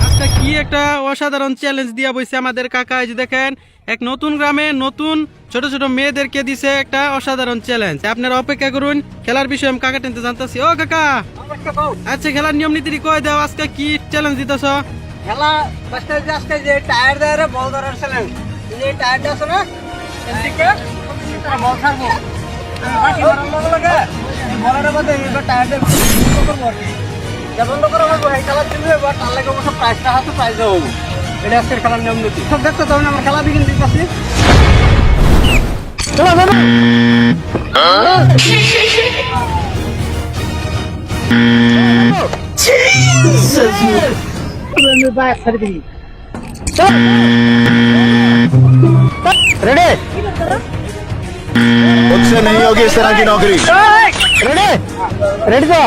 আচ্ছা, কি একটা অসাধারণ চ্যালেঞ্জ দিয়া বইছে আমাদের কাকা। এই যে দেখেন, এক নতুন গ্রামে নতুন ছোট ছোট মেয়েদেরকে দিছে একটা অসাধারণ চ্যালেঞ্জ। আপনারা অপেক্ষা করুন, খেলার বিষয়ে আমি কাকা টেনতে জানতেছি। ও কাকা, আচ্ছা খেলার নিয়ম নীতি কয়ে দাও, আজকে কি চ্যালেঞ্জ দিতেছ? খেলা আজকে যে টায়ার দেয় বল ধরার চ্যালেঞ্জ। যে টায়ারটা আছে না, এদিকে বল ছাড়বো, বলের মধ্যে টায়ারটা করবো আর কি। যেমন করে এই খেলার জন্য এবার তার লাগে অবশ্য প্রাইজটা হাতে প্রাইজ দেওয়া হবো। এটা আজকের খেলার নিয়ম নীতি। সব দেখতে তখন আমার খেলা বিগিন দিতেছি। চলো চলো रेडी मुझसे नहीं होगी इस तरह की नौकरी। रेडी रेडी तो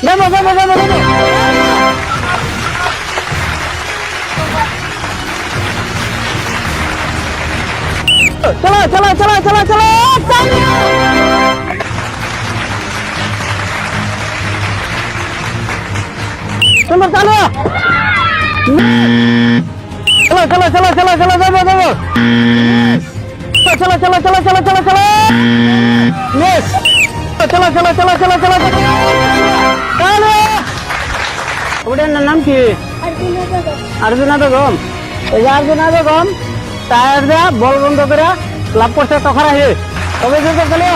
चलो चलो चलो चलो चलो चलो चलो चलो चलो चलो चलो चलो चलो चलो चलो चलो चलो चलो चलो यस चलो चलो चलो चलो चलो चलो ওটার নাম কি? আর্জুনা বেগম। এই যে আর্জুনা বেগম টায়ার দেয়া বল বন্ধ করে লাভ করছে তখন আহে তবে চলো